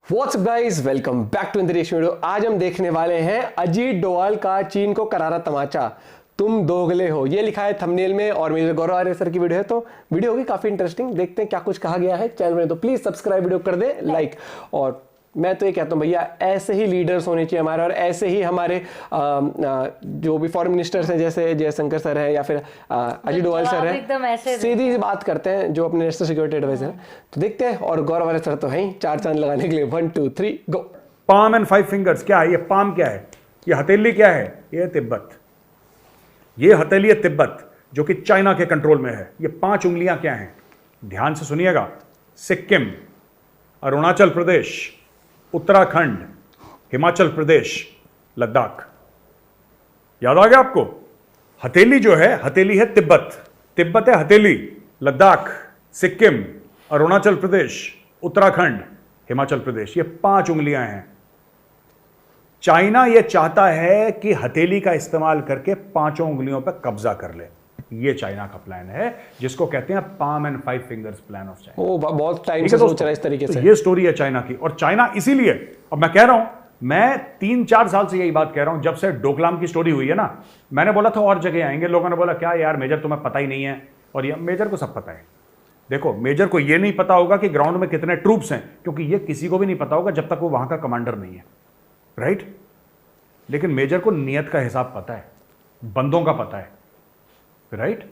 WhatsApp guys, welcome back to video. आज हम देखने वाले हैं अजीत डोभाल का चीन को करारा तमाचा, तुम दोगले हो। ये लिखा है थंबनेल में और मेरे गौरव आर्य सर की वीडियो है, तो वीडियो होगी काफी इंटरेस्टिंग। देखते हैं क्या कुछ कहा गया है चैनल में। तो प्लीज सब्सक्राइब वीडियो कर दे लाइक। और मैं तो ये कहता हूँ भैया, ऐसे ही लीडर्स होने चाहिए हमारे, और ऐसे ही हमारे जो भी फॉरेन मिनिस्टर्स हैं, जैसे जयशंकर सर है या फिर अजीत डोभाल सर है, सीधी सी बात करते हैं जो अपने नेशनल सिक्योरिटी एडवाइजर है। तो देखते हैं। और गौरव आर्य सर तो है ही चार चांद लगाने के लिए। 1 2 3 गो। पाम एंड 5 फिंगर्स क्या है? ये पाम क्या है? ये हथेली क्या है? ये तिब्बत। ये हथेली है तिब्बत, जो कि चाइना के कंट्रोल में है। ये 5 उंगलियां क्या हैं? ध्यान से सुनिएगा। सिक्किम, अरुणाचल प्रदेश, उत्तराखंड, हिमाचल प्रदेश, लद्दाख। याद आ गया आपको? हथेली जो है, हथेली है तिब्बत। तिब्बत है हथेली। लद्दाख, सिक्किम, अरुणाचल प्रदेश, उत्तराखंड, हिमाचल प्रदेश, ये 5 उंगलियां हैं। चाइना यह चाहता है कि हथेली का इस्तेमाल करके 5 उंगलियों पर कब्जा कर ले। ये चाइना का प्लान है, जिसको कहते हैं palm and 5 fingers plan of China. वो बहुत टाइम से सोच रहा है इस तरीके से। ये स्टोरी है चाइना की। और चाइना इसीलिए, अब मैं कह रहा हूं, मैं 3-4 साल से यही बात कह रहा हूं, जब से डोकलाम की स्टोरी हुई है ना। मैंने बोला था और जगह आएंगे, लोगों ने बोला क्या यार मेजर तुम्हें पता ही नहीं है। और ये मेजर को सब पता है। देखो, मेजर को यह नहीं पता होगा कि ग्राउंड में कितने ट्रूप्स हैं, क्योंकि यह किसी को भी नहीं पता होगा जब तक वो वहां का कमांडर नहीं है, राइट। लेकिन मेजर को नियत का हिसाब पता है, बंदों का पता है, राइट।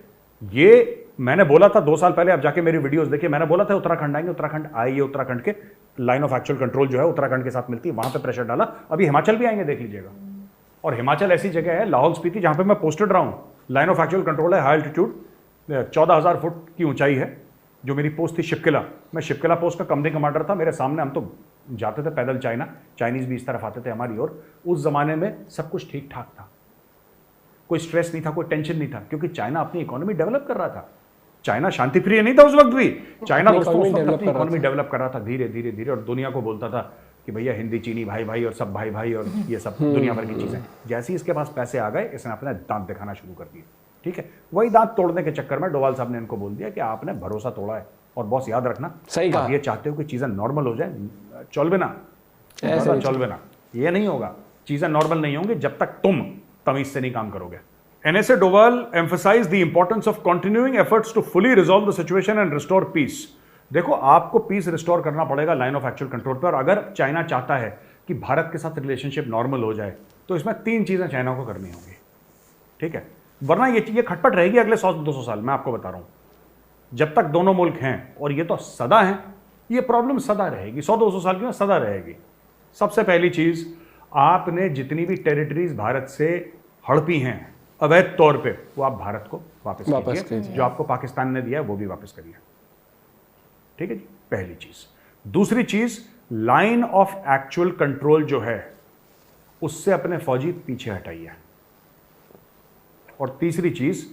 ये मैंने बोला था 2 साल पहले, आप जाके मेरी वीडियोस देखिए। मैंने बोला था उत्तराखंड आएंगे, उत्तराखंड आइए। उत्तराखंड के लाइन ऑफ एक्चुअल कंट्रोल जो है उत्तराखंड के साथ मिलती है, वहां पे प्रेशर डाला। अभी हिमाचल भी आएंगे, देख लीजिएगा। और हिमाचल ऐसी जगह है, लाहौल स्पीति, जहां पे मैं पोस्टेड रहा हूं। लाइन ऑफ एक्चुअल कंट्रोल है, हाई एल्टीट्यूड, 14,000 फुट की ऊंचाई है। जो मेरी पोस्ट थी शिपकिला, मैं शिपकिला पोस्ट का कंपनी कमांडर था। मेरे सामने हम तो जाते थे पैदल चाइना, चाइनीज भी इस तरफ आते थे हमारी ओर। उस जमाने में सब कुछ ठीक ठाक था, कोई स्ट्रेस नहीं था, कोई टेंशन नहीं था, क्योंकि चाइना अपनी इकोनॉमी डेवलप कर रहा था। चाइना शांति प्रिय नहीं था उस वक्त भी। चाइना दोस्तों उस वक्त अपनी इकोनॉमी डेवलप कर रहा था, धीरे धीरे धीरे। और दुनिया को बोलता था कि भैया हिंदी चीनी भाई भाई और सब भाई भाई और ये सब दुनिया भर की चीजें। जैसे ही इसके पास पैसे आ गए, इसने अपने दांत दिखाना शुरू कर दिए। ठीक है, वही दांत तोड़ने के चक्कर में डोभाल साहब ने इनको बोल दिया कि आपने भरोसा तोड़ा है। और बॉस याद रखना, सही कहा, ये चाहते हो कि चीजें नॉर्मल हो जाए, चल ना, ये नहीं होगा। चीजें नॉर्मल नहीं होंगी जब तक तुम तमीज से नहीं काम करोगे। NSA Doval emphasized the importance of continuing efforts to fully resolve the situation and restore peace. देखो, आपको पीस रिस्टोर करना पड़ेगा लाइन ऑफ एक्चुअल कंट्रोल पर। अगर चाइना चाहता है कि भारत के साथ रिलेशनशिप नॉर्मल हो जाए, तो इसमें 3 चीजें चाइना को करनी होंगी, ठीक है। वरना ये खटपट रहेगी अगले 100-200 साल। मैं आपको बता रहा हूं, जब तक दोनों मुल्क हैं, और ये तो सदा है, ये प्रॉब्लम सदा रहेगी, 100-200 साल की सदा रहेगी। सबसे पहली चीज, आपने जितनी भी टेरिटरीज भारत से हड़पी हैं अवैध तौर पे, वो आप भारत को वापस कीजिए। जो आपको पाकिस्तान ने दिया है वो भी वापस करिए, ठीक है जी। पहली चीज। दूसरी चीज, लाइन ऑफ एक्चुअल कंट्रोल जो है उससे अपने फौजी पीछे हटाइए। और तीसरी चीज,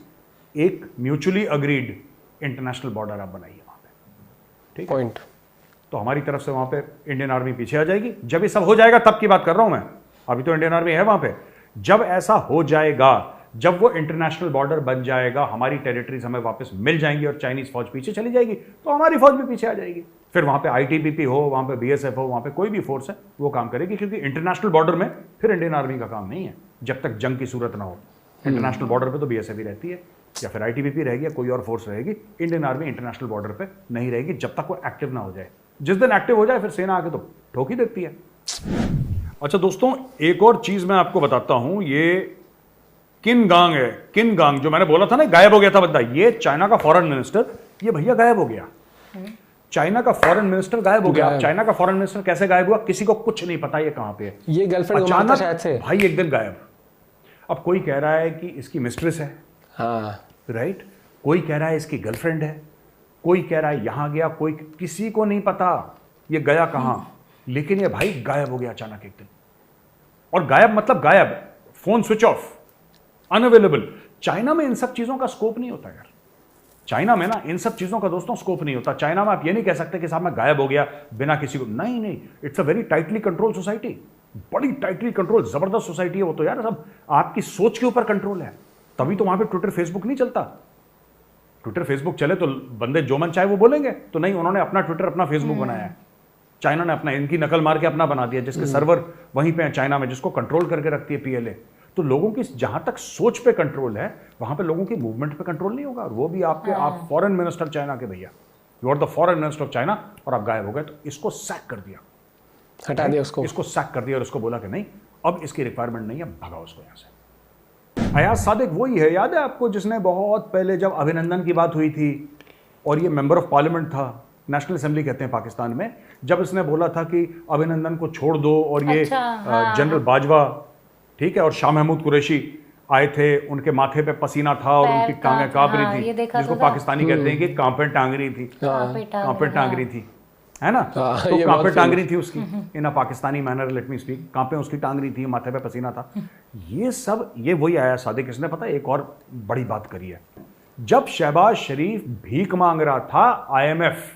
एक म्यूचुअली अग्रीड इंटरनेशनल बॉर्डर आप बनाइए वहां पे, ठीक है। पॉइंट। तो हमारी तरफ से वहां पे इंडियन आर्मी पीछे आ जाएगी। जब ये सब हो जाएगा तब की बात कर रहा हूं मैं, अभी तो इंडियन आर्मी है वहां पे। जब ऐसा हो जाएगा, जब वो इंटरनेशनल बॉर्डर बन जाएगा, हमारी टेरिटरीज हमें वापस मिल जाएंगी और चाइनीज फौज पीछे चली जाएगी, तो हमारी फौज भी पीछे आ जाएगी। फिर वहां पे ITBP हो, वहां पे BSF हो, वहां पे कोई भी फोर्स है वो काम करेगी, क्योंकि इंटरनेशनल बॉर्डर में फिर इंडियन आर्मी का काम नहीं है जब तक जंग की सूरत ना हो। इंटरनेशनल बॉर्डर पे तो BSF ही रहती है, या फिर ITBP रहेगी, या कोई और फोर्स रहेगी। इंडियन आर्मी इंटरनेशनल बॉर्डर पे नहीं रहेगी जब तक वो एक्टिव ना हो जाए। जिस दिन एक्टिव हो जाए, फिर सेना आके तो ठोक ही देती है। अच्छा दोस्तों, एक और चीज मैं आपको बताता हूं। ये किन गांग है, किन गांग, जो मैंने बोला था ना गायब हो गया था बंदा, ये चाइना का फॉरेन मिनिस्टर, ये भैया गायब हो गया। चाइना का फॉरेन मिनिस्टर गायब हो गया। चाइना का फॉरेन मिनिस्टर कैसे गायब हुआ, किसी को कुछ नहीं पता ये कहां पे है। ये गर्लफ्रेंड अचानक शायद से भाई एक दिन गायब। अब कोई कह रहा है कि इसकी मिस्ट्रेस है, हाँ राइट। कोई कह रहा है इसकी गर्लफ्रेंड है, कोई कह रहा है यहां गया, कोई, किसी को नहीं पता ये गया कहां। लेकिन ये भाई गायब हो गया अचानक एक दिन। और गायब मतलब गायब, phone switch off, unavailable. China में इन सब चीजों का स्कोप नहीं होता यार। चाइना में ना इन सब चीजों का दोस्तों स्कोप नहीं होता। चाइना में आप ये नहीं कह सकते कि साहब मैं गायब हो गया बिना किसी को, नहीं। It's a very tightly control society, बड़ी टाइटली कंट्रोल, जबरदस्त सोसाइटी है वो तो यार। सब आपकी सोच के ऊपर कंट्रोल है, तभी तो वहां पे ट्विटर फेसबुक नहीं चलता। ट्विटर फेसबुक चले तो बंदे जो मन चाहे वो बोलेंगे, तो नहीं, उन्होंने अपना ट्विटर अपना फेसबुक बनाया है। चाइना ने अपना, इनकी नकल मार के अपना बना दिया, जिसके सर्वर वहीं पे है चाइना में, जिसको कंट्रोल करके रखती है पीएलए। तो लोगों की जहां तक सोच पे कंट्रोल है, वहां पे लोगों की मूवमेंट पे कंट्रोल नहीं होगा। और वो भी आपके, आप फॉरेन मिनिस्टर चाइना के भैया, you are the foreign minister of China, और आप गायब हो गए। तो इसको सैक कर दिया, हटा दिया उसको, इसको सैक कर दिया और उसको बोला कि नहीं, अब इसकी रिक्वायरमेंट नहीं है, भगाओ उसको यहां से। अयाज सादिक वही है, याद है आपको, जिसने बहुत पहले जब अभिनंदन की बात हुई थी और ये मेंबर ऑफ पार्लियामेंट था, नेशनल असेंबली कहते हैं पाकिस्तान में, जब इसने बोला था कि अभिनंदन को छोड़ दो और ये जनरल बाजवा, ठीक है, और शाह महमूद कुरैशी आए थे, उनके माथे पे पसीना था और उनकी टांगें कांप रही थी, जिसको पाकिस्तानी कहते हैं कि कांपे टांग रही थी, कांपे टांग रही थी, है ना। तो कांपे टांग रही थी उसकी, in a Pakistani manner, let me speak, कांपे उसकी टांग रही थी, माथे पे पसीना था। ये सब, ये वही आया सादिक। इसने पता एक और बड़ी बात करी है, जब शहबाज शरीफ भीख मांग रहा था, IMF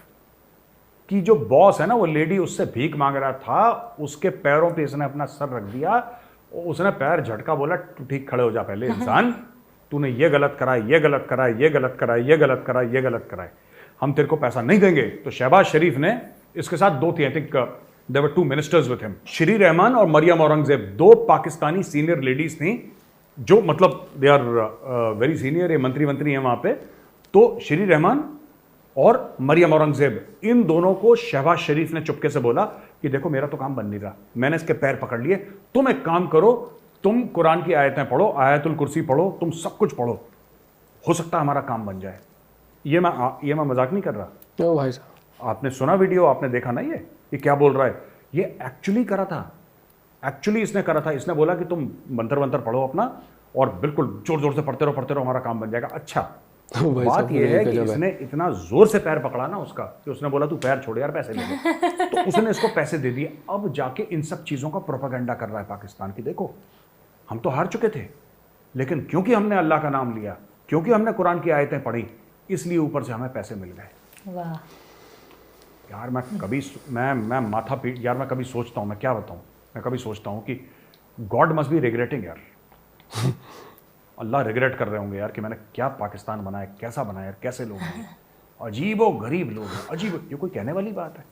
की जो बॉस है ना, वो लेडी, उससे भीख मांग रहा था, उसके पैरों पे इसने अपना सर रख दिया, उसने पैर झटका, बोला तू ठीक खड़े हो जा पहले इंसान, तूने ये गलत करा, ये गलत करा, ये गलत करा, ये गलत करा, ये गलत करा, हम तेरे को पैसा नहीं देंगे। तो शहबाज शरीफ ने इसके साथ दो थी, I think there were 2 ministers with him, Shri Rahman और मरियम औरंगजेब, 2 पाकिस्तानी सीनियर लेडीज थी, जो मतलब दे आर वेरी सीनियर, ये मंत्री हैं वहां पे। तो श्री रहमान और मरियम औरंगजेब, इन दोनों को शहबाज शरीफ ने चुपके से बोला कि देखो मेरा तो काम बन नहीं रहा, मैंने इसके पैर पकड़ लिए, तुम एक काम करो, तुम कुरान की आयतें पढ़ो, आयतुल कुर्सी पढ़ो, तुम सब कुछ पढ़ो, हो सकता है हमारा काम बन जाए। ये मैं मजाक नहीं कर रहा। ओ भाई साहब, आपने सुना वीडियो, आपने देखा ना ये क्या बोल रहा है, ये एक्चुअली करा था, एक्चुअली इसने करा था। इसने बोला कि तुम मंत्र वंत्र पढ़ो अपना और बिल्कुल जोर जोर से पढ़ते रहो, हमारा काम बन जाएगा। अच्छा, बात यह है कि इसने इतना जोर से पैर पकड़ा ना उसका, कि उसने बोला तू पैर छोड़ यार, पैसे ले ले। तो उसने इसको पैसे दे दिए। अब जाके इन सब चीजों का प्रोपेगेंडा कर रहा है पाकिस्तान की, देखो हम तो हार चुके थे, लेकिन क्योंकि हमने अल्लाह का नाम लिया, क्योंकि हमने कुरान की आयतें पढ़ी, इसलिए ऊपर से हमें पैसे मिल गए। वाह यार मैं माथा पीट, यार मैं कभी सोचता हूँ, मैं क्या बताऊँ, मैं कभी सोचता हूँ कि गॉड मस्ट बी रिग्रेटिंग यार, अल्लाह रिग्रेट कर रहे होंगे यार कि मैंने क्या पाकिस्तान बनाया, कैसा बनाया यार, कैसे लोग हैं, अजीबो गरीब लोग हैं, अजीब। ये कोई कहने वाली बात है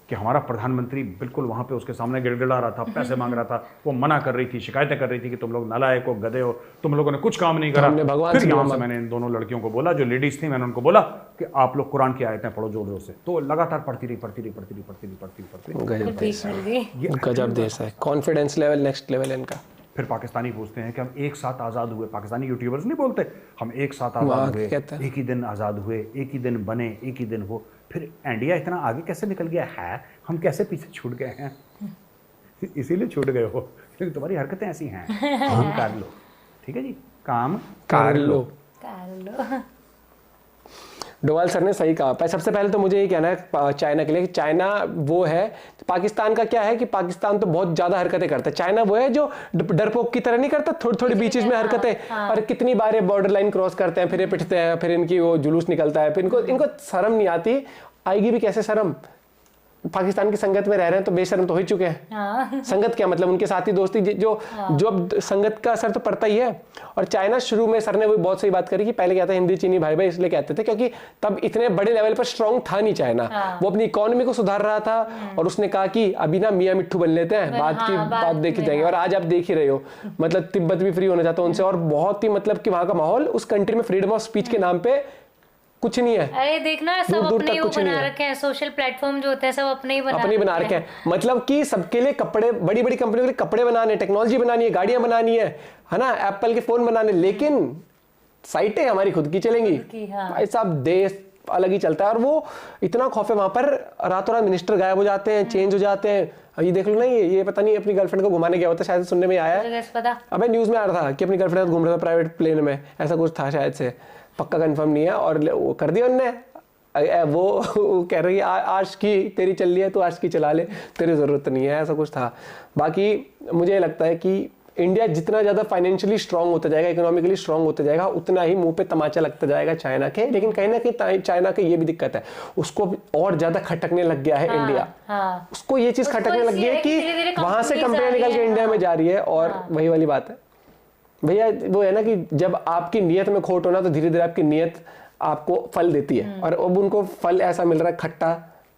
कि हमारा प्रधानमंत्री बिल्कुल वहां पे उसके सामने गिड़गिड़ा रहा था, पैसे मांग रहा था, वो मना कर रही थी, शिकायतें कर रही थी कि तुम लोग नालायक हो, गधे हो, तुम लोगों ने कुछ काम नहीं करा। फिर यहाँ से मैंने इन दोनों लड़कियों को बोला, जो लेडीज थी, मैंने उनको बोला कि आप लोग कुरान की आयतें पढ़ो जोर जोर से। तो लगातार पढ़ती रही। गजब देश है, कॉन्फिडेंस लेवल नेक्स्ट लेवल इनका। फिर पाकिस्तानी पूछते हैं कि हम एक साथ आज़ाद हुए, पाकिस्तानी यूट्यूबर्स नहीं बोलते हम एक साथ आज़ाद हुए, एक ही दिन आज़ाद हुए, एक ही दिन बने, एक ही दिन हो। फिर इंडिया इतना आगे कैसे निकल गया है, हम कैसे पीछे छूट गए हैं? इसीलिए छूट गए हो क्योंकि तुम्हारी हरकतें ऐसी हैं। काम कर लो, ठीक है जी, काम कर लो। डोवाल सर ने सही कहा। सबसे पहले तो मुझे ये कहना है चाइना के लिए, चाइना वो है, पाकिस्तान का क्या है कि पाकिस्तान तो बहुत ज्यादा हरकतें करता है, चाइना वो है जो डरपोक की तरह नहीं करता, थोड़ी थोड़ी बीचेस में हरकतें। और कितनी बार ये बॉर्डर लाइन क्रॉस करते हैं, फिर ये पिटते हैं, फिर इनकी वो जुलूस निकलता है, फिर इनको शर्म नहीं आती, आएगी भी कैसे शर्म? पाकिस्तान की संगत में रह रहे हैं तो बेशर्म तो हो ही चुके हैं। संगत क्या मतलब, उनके साथी दोस्ती जो अब संगत का असर तो पड़ता ही है। और चाइना शुरू में, सर ने वो बहुत सही बात करी कि पहले क्या था, हिंदी चीनी भाई भाई इसलिए कहते थे क्योंकि तब इतने बड़े लेवल पर स्ट्रांग था नहीं चाइना। वो अपनी इकोनॉमी को सुधार रहा था और उसने कहा कि अभी ना मियाँ मिट्ठू बन लेते हैं, बात देखी जाएंगे। और आज आप देख ही रहे हो, मतलब तिब्बत भी फ्री होना चाहता है उनसे, और बहुत ही मतलब कि वहां का माहौल, उस कंट्री में फ्रीडम ऑफ स्पीच के नाम पे कुछ नहीं है। अरे देखना, सब अपने ही बना रखे हैं, सोशल प्लेटफॉर्म जो होते हैं सब अपने ही बना रखे हैं। मतलब कि सबके लिए कपड़े, बड़ी बड़ी कंपनियों के लिए कपड़े बनाने, टेक्नोलॉजी बनानी है, गाड़ियां बनानी है ना, एप्पल के फोन बनाने, लेकिन साइटें हमारी खुद की चलेंगी। भाई साहब, देश अलग ही चलता है। और वो इतना खौफ है वहां पर, रातों रात मिनिस्टर गायब हो जाते हैं, चेंज हो जाते हैं। ये देख लो ना, ये पता नहीं अपनी गर्लफ्रेंड को घुमाने गया होता, शायद सुनने में आया है, अबे न्यूज में आ रहा था कि अपनी गर्लफ्रेंड घूम रहा था प्राइवेट प्लेन में, ऐसा कुछ था शायद से, पक्का कंफर्म नहीं है। और वो कर दिया उनने, वो कह रही है आज की तेरी चल रही है, तो आज की चला ले, तेरी जरूरत नहीं है, ऐसा कुछ था। बाकी मुझे लगता है कि इंडिया जितना ज्यादा फाइनेंशियली स्ट्रांग होता जाएगा, इकोनॉमिकली स्ट्रांग होता जाएगा, उतना ही मुंह पे तमाचा लगता जाएगा चाइना के। लेकिन कहीं ना कहीं चाइना के ये भी दिक्कत है, उसको और ज्यादा खटकने लग गया है इंडिया। उसको ये चीज खटकने लग गई है कि वहां से कंपनियां निकल के इंडिया में जा रही है। और वही वाली बात है भैया, वो है ना कि जब आपकी नियत में खोट होना, तो धीरे धीरे आपकी नियत आपको फल देती है। और अब उनको फल ऐसा मिल रहा है खट्टा,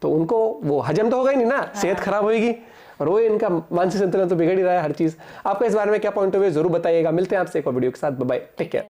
तो उनको वो हजम तो होगा ही नहीं ना, सेहत खराब होगी, और वो इनका मानसिक संतुलन तो बिगड़ ही रहा है हर चीज। आपका इस बारे में क्या पॉइंट ऑफ व्यू जरूर बताइएगा। मिलते हैं आपसे एक और वीडियो के साथ, बाय बाय, टेक केयर।